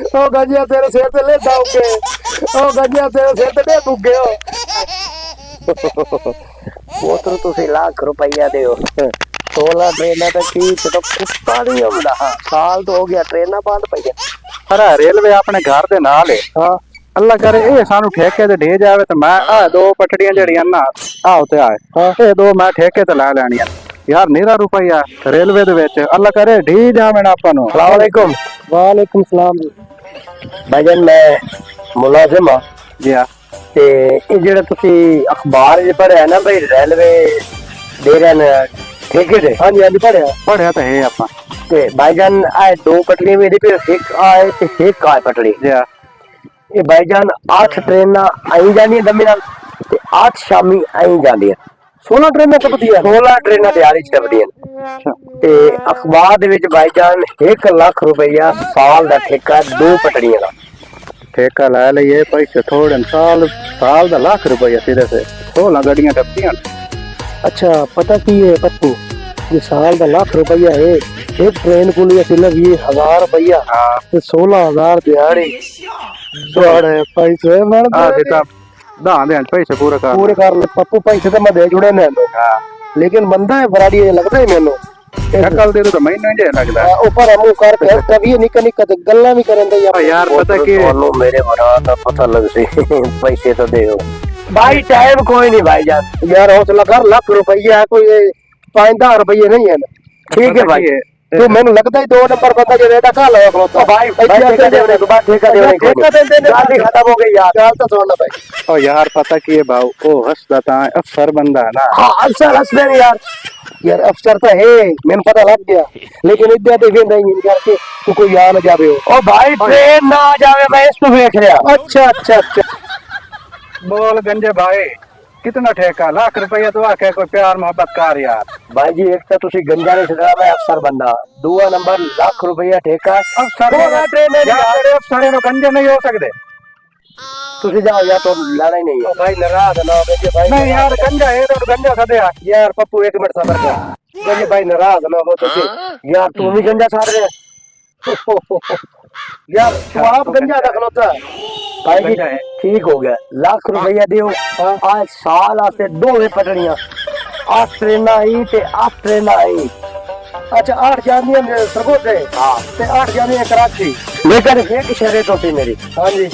ओ गंजिया तेरे सिर ते ले दाऊंगे, ओ गंजिया तेरे सिर ते दे दूंगे। पुत्र तुसी लाख रुपया दो 16 ट्रेन तो की तो कुत्ता नहीं आंदा। साल तो हो गया ट्रेन बंद पई। पर रेलवे अपने घर दे नाल है। हाँ अल्लाह करे ये सानू ठेके ते दे जावे तो मैं आ दो पटड़ियां जड़ियां ना आ उते आए हाँ ये दो मैं ठेके ते ला लेनियां यार। नीरा रुपया रेलवे दे विच अल्लाह करे ढी जावे ना आपा नू। अस्सलाम वालेकुम। वालेकुम सलाम जी। भाईजान मैं मुलाजिम हाँ जी हाँ ते ये जेड़ा तुसी अखबार च पढ़िया ना भाई रेलवे दे रहे ने ठेके ते। हाँ जी हाँ जी पढ़िया पढ़िया तो है आपा। ते भाईजान आए दो पटड़ी मेरी पे एक आए ते एक आए पटड़ी। जी हाँ ये भाईजान 8 ट्रेन आई जानी दमी नाल ते 8 शामी आई जानी। 16 ट्रेन टपदियां 16 ट्रेन दिहाड़ी च टपदियां ते अखबार दे विच भाईजान 1 लाख रुपया साल दा ठेका 2 पटड़ियां दा। ठेका ला लिए पैसे थोड़े साल साल दा लाख रुपया सीधे से 16 गड्डियां टपदियां। अच्छा पता की है पप्पू, ये साल का लाख रुपया है एक ट्रेन को लिए सिर्फ ये 1000 रुपया तो 16,000 दिहाड़ी बड़े पैसे मर हां सीता दां दे पैसे पूरे कर ले पप्पू। पैसे तो मैं दे जुड़े ने हां लेकिन बंदा है बराड़ी लगता है मेनू कल दे तो महीना जे लगदा है। ऊपर हम कर फिर कभी निक्का निक्का गल्ला भी करन दे यार पता की ਤੁਹਾਨੂੰ मेरे बड़ा का पता लग सी पैसे तो दे भाई टाइम कोई नहीं भाईजान। यार हौसला कर लाख रुपया कोई 5-10 रुपये नहीं है ना। ठीक है भाई तो मैंने लगता है 2 नंबर बंदा जो रेटा खा लो खलोता भाई ठेका देने के बाद ठेका देने के गाड़ी खत्म हो गई यार। चाल तो छोड़ना भाई। ओ यार पता की है भाऊ ओ हंसदा ता अफसर बंदा है ना। हाँ अफसर हंसदे ने यार। यार अफसर तो है मैंने पता लग गया लेकिन इद्या तो फिर नहीं करके तू कोई आ ना जावे हो। ओ भाई ट्रेन ना आ जावे मैं इसको देख रहा। अच्छा अच्छा अच्छा बोल गंजे भाई कितना ठेका लाख रुपया तो आके कोई प्यार मोहब्बत कर यार। भाई जी एक तो तुसी गंजा नहीं छड़ा मैं अफसर बंदा। दूसरा नंबर लाख रुपया ठेका अफसर ट्रेन में यार अफसर नो गंजे नहीं हो सकते। तुसी जाओ या तो लाना ही नहीं है। भाई नाराज ना हो गए भाई। नहीं यार गंजा है तो गंजा सदे यार पप्पू एक मिनट सबर कर गंजे भाई नाराज ना हो तो यार तू भी गंजा साड़ रहे यार तू आप गंजा रख लो तो भाई जी ठीक हो गया लाख रुपया दियो। आज साल आते 2 पटड़ियां 8 ट्रेन आई ते 8 ट्रेन आई। अच्छा 8 जानियां सरगोटे हाँ ते 8 जानियां कराची। लेकिन एक शर्त होती मेरी। हाँ जी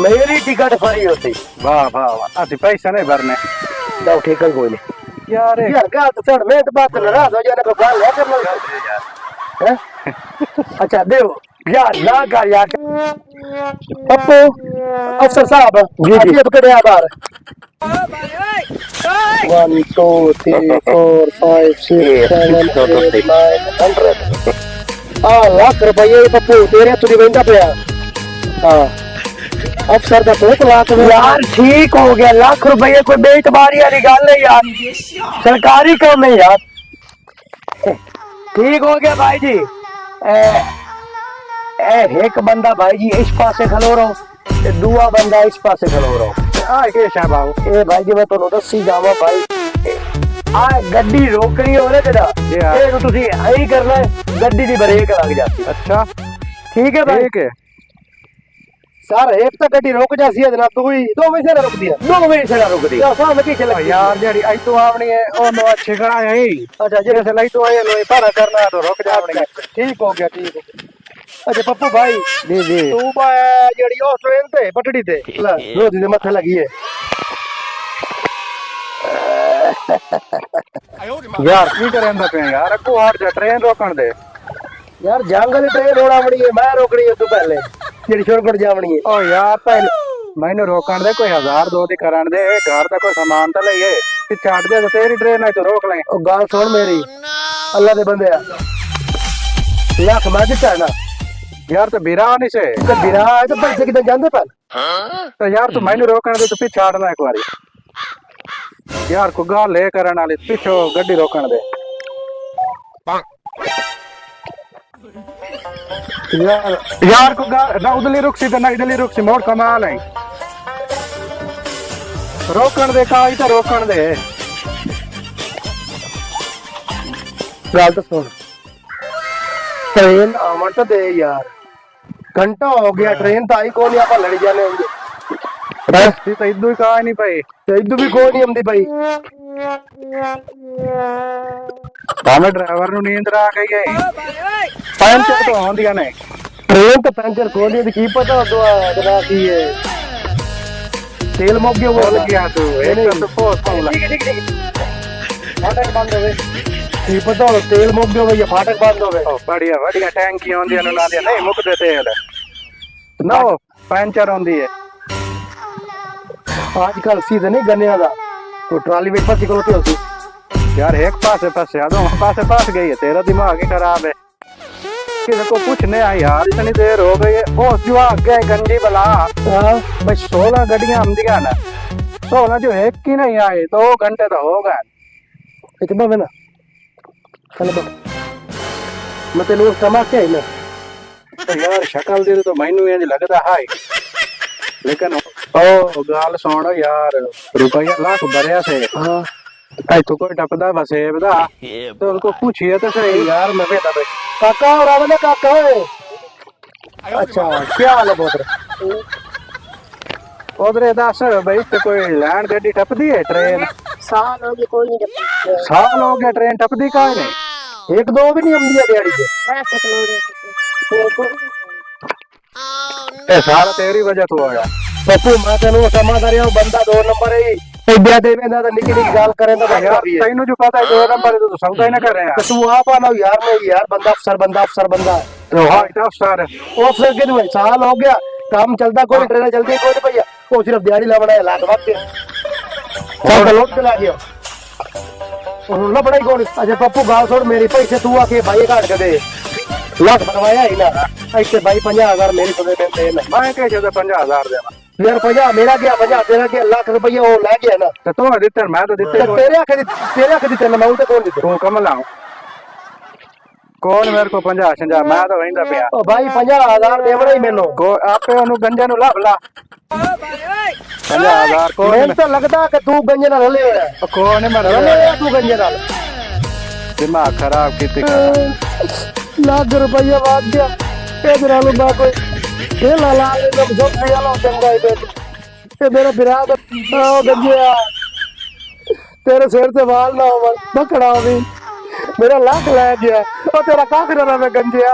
मेरी टिकट फ्री होती। वाह वाह वाह असि पैसे नहीं भरने जाओ ठेका कोई नहीं यार यार गाल तो चढ़ मैं तो बात नाराज हो जाने को गाल है कर लो। अच्छा देव यार ना कर यार। पप्पू अफसर साहब जी जी पकड़े बाहर 1 2 3 4 5 6 7 8 9 10 लाख रुपये पप्पू तेरे तुझे बंदा पे हाँ अफसर का 2 लाख यार ठीक हो गया लाख रुपये कोई बेतबारी वाली गल है यार। सरकारी काम है यार। ठीक हो गया भाई जी। एक बंदा भाई जी इस पासे खलो रहो ते दूआ बंदा इस पासे खलो रहो। आ के शाबाओ ए भाई जी मैं तो दसी जावा भाई आ गड्डी रोकनी हो रे तेरा ये तो तुसी आई करना है गड्डी दी ब्रेक लग जाती। अच्छा ठीक है भाई ठीक है सर एक तो गड्डी रुक जासी है जनाब तू ही 2 मिनट से रुक दिया 2 मिनट से ना रुक दी। यार सामने की चला यार जेडी आई तो आवनी है ओ नो अच्छे गणा है अच्छा जेरे से लाई तो आए नो पारा करना है तो रुक जा आवनी ठीक हो गया ठीक हो गया। अच्छा पप्पू भाई जी जी तू जेडी ओ ट्रेन ते पटड़ी ते रोज दे माथे लगी है। यार की करेंदा पे यार को हट जा ट्रेन रोकन दे यार जंगल ट्रेन होना बड़ी है मैं रोकनी है तू पहले जेडी शोरगढ़ जावनी है। ओ यार पहले मैंने रोकन दे कोई 1000 2 दी करन दे घर दा कोई सामान तो लइए पीछे हट जा तो तेरी ट्रेन है तो रोक ले। ओ गाल सुन मेरी अल्लाह दे बंदे लाख मैं दिता है ना यार तो बिरा नहीं से तो बिना है तो पैसे कितने जांदे पन तो यार तू मैंने रोकन दे तो पीछे हटना एक बारी यार को गाल ले करन वाली पीछे गड्डी रोकन दे। यार को गाल ना उधली रुक सी तो ना इधली रुक सी मोड़ कमाल है रोकन दे का इधर रोकन दे गाल तो सुन ट्रेन आवन तो दे यार घंटा हो गया ट्रेन तो आई कौन आप लड़ी जाने होंगे रस्ती तो इदू ही कहा नहीं भाई इधर भी कोई नहीं आती भाई हमें ड्राइवर नु नींद आ गई है पंचर तो होंदिया नहीं ट्रेन तो पंचर खोल दिया की पता दुआ की है तेल मुक गया बोल वो गया तू एक तो पोस पाऊला फाटक बंद हो गए की पता हो तेल मुक गया भैया फाटक बंद हो गए बढ़िया बढ़िया टैंकी होंदिया नु ना दिया नहीं मुकदे तेल नो पंचर होंदी है आजकल सीधे नहीं गन्ने का तो ट्राली में फंसी खलोती होती यार एक पासे फंसे दो पासे फंस गई है तेरा दिमाग ही खराब है किसी को पूछने आई यार इतनी देर हो गई है ओ जो आगे गंजी बला भाई 16 गड्डियां हम दिया ना 16 जो एक की नहीं आई 2 घंटे तो हो गए इतना में ना चल बस मैं तेरे टमाटर है ना तो यार शक्ल दे तो मैनू इंज लगदा है लेकिन ओ गाल सुन यार रुपया लाख भरिया से हाँ आई तो कोई टपदा बसेब दा तो उनको पूछिए तो सही यार मैं बेटा भाई काका और आवे ना काका है अच्छा क्या हाल है बोतरे उधर दस भाई तो कोई लैंड गड्डी टपदी है ट्रेन साल हो गए कोई नहीं जब साल हो गया ट्रेन टपदी का नहीं एक दो भी नहीं हम दिया दिहाड़ी के पैसे कलोड़े ए सारा तेरी वजह तो होया पप्पू मैं तेनू समाधान हूं बंदा 2 नंबर है इब्या दे में ना निकी निकी गाल करे तो यार यार तैनू जो पता है 2 नंबर तो सौदा ही ना कर रहे हैं तू आप आना यार मैं यार बंदा अफसर बंदा तो हाँ इतना अफसर वो अफसर के भाई साल हो गया काम चलता कोई ट्रेन चलती कोई भैया वो सिर्फ दिहाड़ी लावना है लात बात के और लोट चला गया और ना बड़ाई कौन अच्छा पप्पू गाल छोड़ मेरी पैसे तू आके भाई काट के दे लाख बनवाया ही ना ऐसे भाई 50,000 मेरी तो दे ना मैं कह जो 50,000 देना यार 50 मेरा गया 50 तेरा गया लाख रुपया वो ले गया ना तो तू दिते मैं तो दिते तो तेरे आखे दी मैं उनसे कौन देते तू कम लाऊं कौन मेरे को 50 मैं तो वहीं दा पिया ओ भाई 50,000 देवड़ा ही मैनू को आपे ओनु गंजे नु ला 50,000 कौन मैं तो लगदा कि तू गंजे ना ले है कौन है मेरा ले तू गंजे ना दिमाग खराब कीती लाख रुपया बात गया इधर आलू बा कोई ये ला ला ले जब सब ले लो चंगा है ये मेरा बिराद ओ गंजिया तेरे सिर से बाल ना हो पकड़ा भी मेरा लाख ले गया और तेरा काख ना मैं गंजिया